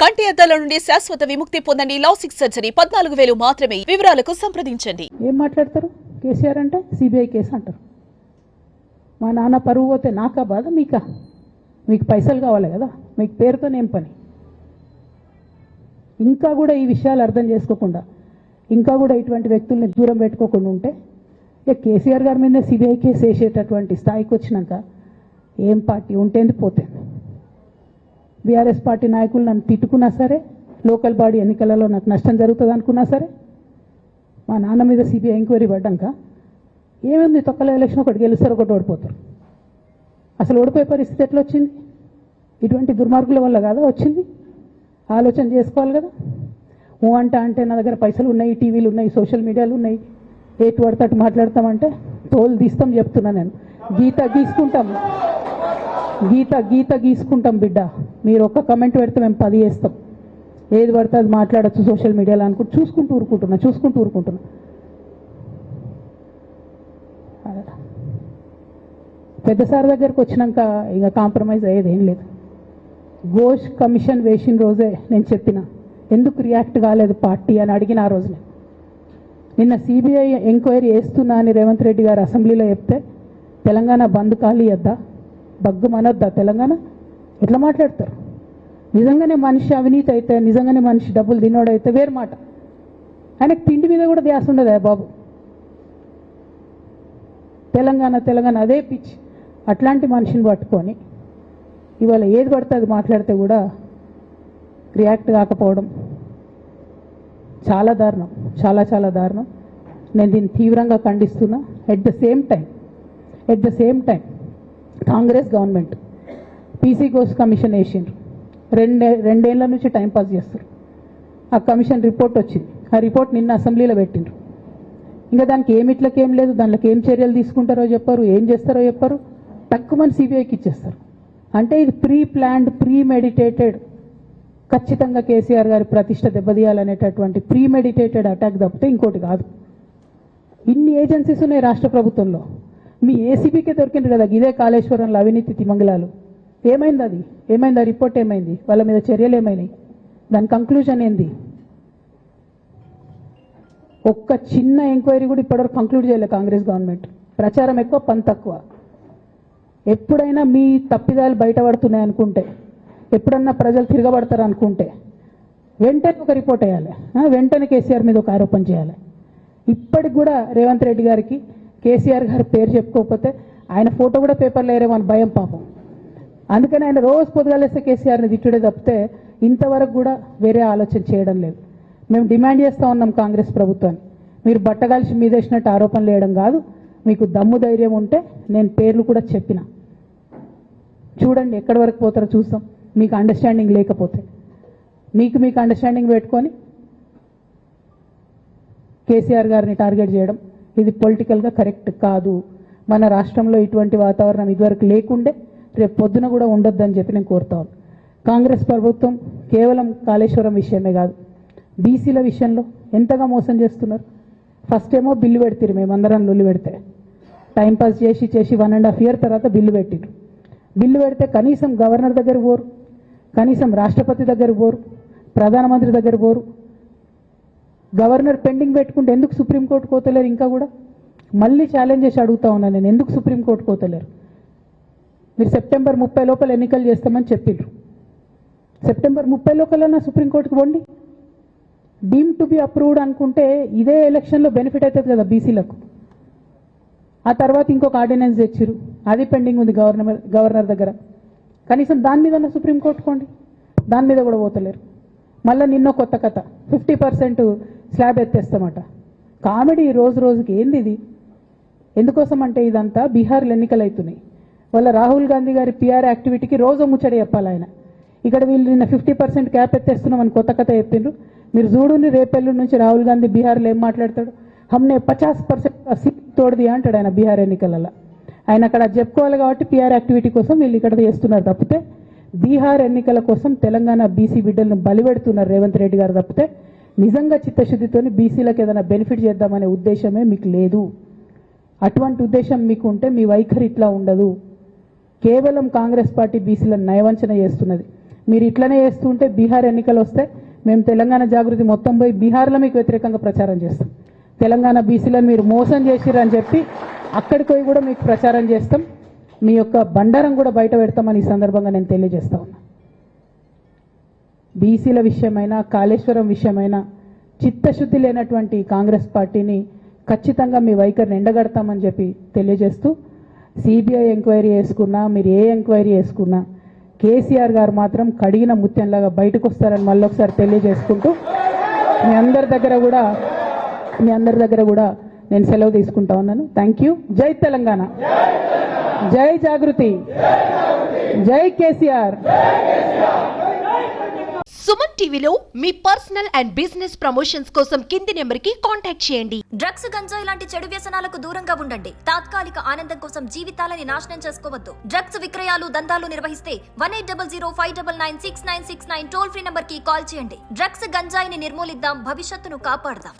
కంటి అద్దాల నుండి శాశ్వత విముక్తి పొందండి. లాసిక్ సర్జరీ 14,000 మాత్రమే. వివరాలకు సంప్రదించండి. ఏం మాట్లాడతారు? కేసీఆర్ అంటే సిబిఐ కేసు అంటారు. మా నాన్న పరువు పోతే నాకా బాధ, మీకా? మీకు పైసలు కావాలి కదా, మీకు పేరుతోనేం పని? ఇంకా కూడా ఈ విషయాలు అర్థం చేసుకోకుండా, ఇంకా కూడా ఇటువంటి వ్యక్తుల్ని దూరం పెట్టుకోకుండా ఉంటే ఇక కేసీఆర్ గారి మీద సిబిఐ కేసు వేసేటటువంటి స్థాయికి వచ్చినాక ఏం పార్టీ ఉంటేంది పోతుంది. బీఆర్ఎస్ పార్టీ నాయకులు నన్ను తిట్టుకున్నా సరే, లోకల్ బాడీ ఎన్నికలలో నాకు నష్టం జరుగుతుంది అనుకున్నా సరే, మా నాన్న మీద సిబిఐ ఎంక్వైరీ పడ్డాక ఏముంది, తొక్కల ఎలక్షన్ ఒకటి గెలుస్తారు, ఒకటి ఓడిపోతారు. అసలు ఓడిపోయే పరిస్థితి ఎట్లా వచ్చింది? ఇటువంటి దుర్మార్గుల వల్ల కాదా వచ్చింది? ఆలోచన చేసుకోవాలి కదా. ఓ అంటే నా దగ్గర పైసలు ఉన్నాయి, టీవీలు ఉన్నాయి, సోషల్ మీడియాలు ఉన్నాయి, ఏటు పడితే అటు మాట్లాడతామంటే తోలు తీస్తాం చెప్తున్నా నేను. గీత గీసుకుంటాం బిడ్డ. మీరు ఒక్క కమెంట్ పెడితే మేము 10 చేస్తాం. ఏది పడితే అది మాట్లాడచ్చు సోషల్ మీడియాలో అనుకుంటూ చూసుకుంటూ ఊరుకుంటున్నా. పెద్ద సార్ దగ్గరకు వచ్చినాక ఇక కాంప్రమైజ్ అయ్యేది ఏం లేదు. ఘోష్ కమిషన్ వేసిన రోజే నేను చెప్పిన, ఎందుకు రియాక్ట్ కాలేదు పార్టీ అని అడిగిన ఆ రోజునే. నిన్న సిబిఐ ఎంక్వైరీ వేస్తున్నా అని రేవంత్ రెడ్డి గారు అసెంబ్లీలో చెప్తే తెలంగాణ బంద్ ఖాళీ వద్దా, బగ్గు మనొద్దా తెలంగాణ? ఎట్లా మాట్లాడతారు? నిజంగానే మనిషి అవినీతి అయితే, నిజంగానే మనిషి డబ్బులు తినోడైతే వేరు మాట. ఆయనకు తిండి మీద కూడా ధ్యాస ఉండదా బాబు? తెలంగాణ అదే పిచ్చి. అట్లాంటి మనిషిని పట్టుకొని ఇవాళ ఏది పడితే అది మాట్లాడితే కూడా రియాక్ట్ కాకపోవడం చాలా దారుణం, చాలా దారుణం. నేను దీన్ని తీవ్రంగా ఖండిస్తున్నా. At the same time Congress government PC Ghosh commission వేసిండ్రు. రెండేళ్ల నుంచి టైంపాస్ చేస్తారు. ఆ కమిషన్ రిపోర్ట్ వచ్చింది. ఆ రిపోర్ట్ నిన్న అసెంబ్లీలో పెట్టిండ్రు. ఇంకా దానికి ఏం లేదు, దాంట్లోకి ఏం చర్యలు తీసుకుంటారో చెప్పారు, ఏం చేస్తారో చెప్పారు. తక్కువ సిబిఐకి ఇచ్చేస్తారు. అంటే ఇది ప్రీ ప్లాన్డ్, ప్రీ మెడిటేటెడ్, ఖచ్చితంగా కేసీఆర్ గారి ప్రతిష్ట దెబ్బతీయాలనేటటువంటి ప్రీ మెడిటేటెడ్ అటాక్ తప్పితే ఇంకోటి కాదు. ఇన్ని ఏజెన్సీస్ ఉన్నాయి రాష్ట్ర ప్రభుత్వంలో. మీ ఏసీబీకే దొరికింది కదా ఇదే కాళేశ్వరంలో అవినీతి తిమంగళాలు. ఏమైంది అది? ఏమైంది? ఆ రిపోర్ట్ ఏమైంది? వాళ్ళ మీద చర్యలు ఏమైనాయి? దాని కంక్లూజన్ ఏంది? ఒక్క చిన్న ఎంక్వైరీ కూడా ఇప్పటివరకు కంక్లూడ్ చేయలేదు కాంగ్రెస్ గవర్నమెంట్. ప్రచారం ఎక్కువ, పని తక్కువ. ఎప్పుడైనా మీ తప్పిదాలు బయటపడుతున్నాయి అనుకుంటే, ఎప్పుడన్నా ప్రజలు తిరగబడతారు అనుకుంటే వెంటనే ఒక రిపోర్ట్ వేయాలి, వెంటనే కేసీఆర్ మీద ఒక ఆరోపణ చేయాలి. ఇప్పటికి కూడా రేవంత్ రెడ్డి గారికి కేసీఆర్ గారి పేరు చెప్పుకోకపోతే ఆయన ఫోటో కూడా పేపర్లో వేరేమని భయం పాపం. అందుకని ఆయన రోజు పొద్దుగాలేస్తే కేసీఆర్ని తిట్టుడే తప్పితే ఇంతవరకు కూడా వేరే ఆలోచన చేయడం లేదు. మేము డిమాండ్ చేస్తూ ఉన్నాం కాంగ్రెస్ ప్రభుత్వాన్ని, మీరు బట్టగాల్చి మీదేసినట్టు ఆరోపణలు వేయడం కాదు, మీకు దమ్ము ధైర్యం ఉంటే నేను పేర్లు కూడా చెప్పిన, చూడండి ఎక్కడి వరకు పోతారో చూస్తాం. మీకు అండర్స్టాండింగ్ లేకపోతే మీకు అండర్స్టాండింగ్ పెట్టుకొని కేసీఆర్ గారిని టార్గెట్ చేయడం ఇది పొలిటికల్గా కరెక్ట్ కాదు. మన రాష్ట్రంలో ఇటువంటి వాతావరణం ఇదివరకు లేకుండే, రేపు పొద్దున కూడా ఉండొద్దని చెప్పి నేను కోరుతాను. కాంగ్రెస్ ప్రభుత్వం కేవలం కాళేశ్వరం విషయమే కాదు, బీసీల విషయంలో ఎంతగా మోసం చేస్తున్నారు. ఫస్ట్ ఏమో బిల్లు పెడతారు, మేమందరం లొల్లి పెడితే టైంపాస్ చేసి 1.5 year తర్వాత బిల్లు పెట్టిరు. బిల్లు పెడితే కనీసం గవర్నర్ దగ్గర పోరు, కనీసం రాష్ట్రపతి దగ్గర పోరు, ప్రధానమంత్రి దగ్గర పోరు. గవర్నర్ పెండింగ్ పెట్టుకుంటే ఎందుకు సుప్రీంకోర్టు కోతలేరు? ఇంకా కూడా మళ్ళీ ఛాలెంజ్ చేసి అడుగుతా ఉన్నాను నేను, ఎందుకు సుప్రీంకోర్టు కోతలేరు? మీరు September 30 లోపల ఎన్నికలు చేస్తామని చెప్పిండ్రు. September 30 లోపలన్నా సుప్రీంకోర్టుకు పోండి. డీమ్ టు బి అప్రూవ్డ్ అనుకుంటే ఇదే ఎలక్షన్లో బెనిఫిట్ అవుతుంది కదా బీసీలకు. ఆ తర్వాత ఇంకొక ఆర్డినెన్స్ తెచ్చిరు, అది పెండింగ్ ఉంది గవర్నర్ దగ్గర. కనీసం దాని మీద సుప్రీంకోర్టు కోండి, దాని మీద కూడా పోతలేరు. మళ్ళీ నిన్న కొత్త కథ, 50% స్లాబ్ ఎత్తేస్తామట. కామెడీ రోజుకి. ఏంది ఇది? ఎందుకోసం అంటే ఇదంతా బీహార్లో ఎన్నికలు అవుతున్నాయి. వాళ్ళ రాహుల్ గాంధీ గారి పిఆర్ యాక్టివిటీకి రోజు ముచ్చడి చెప్పాలి ఆయన. ఇక్కడ వీళ్ళు నిన్న 50% క్యాప్ ఎత్తేస్తున్నామని కొత్త కథ చెప్పిండ్రు. మీరు చూడుని రేపెల్లుండి నుంచి రాహుల్ గాంధీ బీహార్లో ఏం మాట్లాడతాడు? హమ్నే 50% సీట్ తోడది అంటాడు ఆయన బీహార్ ఎన్నికలలో. ఆయన అక్కడ చెప్పుకోవాలి కాబట్టి పిఆర్ యాక్టివిటీ కోసం వీళ్ళు ఇక్కడ చేస్తున్నారు తప్పితే, బీహార్ ఎన్నికల కోసం తెలంగాణ బీసీ బిడ్డలను బలిపెడుతున్నారు రేవంత్ రెడ్డి గారు తప్పితే, నిజంగా చిత్తశుద్ధితోని బీసీలకు ఏదైనా బెనిఫిట్ చేద్దామనే ఉద్దేశమే మీకు లేదు. అటువంటి ఉద్దేశం మీకు ఉంటే మీ వైఖరి ఇట్లా ఉండదు. కేవలం కాంగ్రెస్ పార్టీ బీసీలను నయవంచన చేస్తున్నది. మీరు ఇట్లనే చేస్తుంటే బీహార్ ఎన్నికలు వస్తే మేము తెలంగాణ జాగృతి మొత్తం పోయి బీహార్లో మీకు వ్యతిరేకంగా ప్రచారం చేస్తాం. తెలంగాణ బీసీలను మీరు మోసం చేసిరని చెప్పి అక్కడికి పోయి కూడా మీకు ప్రచారం చేస్తాం. మీ యొక్క బండారం కూడా బయట పెడతామని ఈ సందర్భంగా నేను తెలియజేస్తా ఉన్నా. బీసీల విషయమైనా కాళేశ్వరం విషయమైనా చిత్తశుద్ధి లేనటువంటి కాంగ్రెస్ పార్టీని ఖచ్చితంగా మీ వైఖరిని ఎండగడతామని చెప్పి తెలియజేస్తూ, సిబిఐ ఎంక్వైరీ చేసుకున్నా మీరు ఏ ఎంక్వైరీ చేసుకున్నా కేసీఆర్ గారు మాత్రం కడిగిన ముత్యంలాగా బయటకు వస్తారని మళ్ళొకసారి తెలియజేసుకుంటూ మీ అందరి దగ్గర కూడా నేను సెలవు తీసుకుంటా ఉన్నాను. Thank you. జై తెలంగాణ, జై జాగృతి, జై కేసీఆర్. సుమన్ టీవీలో మీ పర్సనల్ అండ్ బిజినెస్ ప్రమోషన్స్ కోసం కింది నెంబర్కి కాంటాక్ట్ చేయండి. డ్రగ్స్, గంజాయి లాంటి చెడు వ్యసనాలకు దూరంగా ఉండండి. తాత్కాలిక ఆనందం కోసం జీవితాలని నాశనం చేసుకోవద్దు. డ్రగ్స్ విక్రయాలు, దందాలు నిర్వహిస్తే 1800599696 టోల్ ఫ్రీ నంబర్ కి కాల్ చేయండి. డ్రగ్స్, గంజాయిని నిర్మూలిద్దాం, భవిష్యత్తును కాపాడదాం.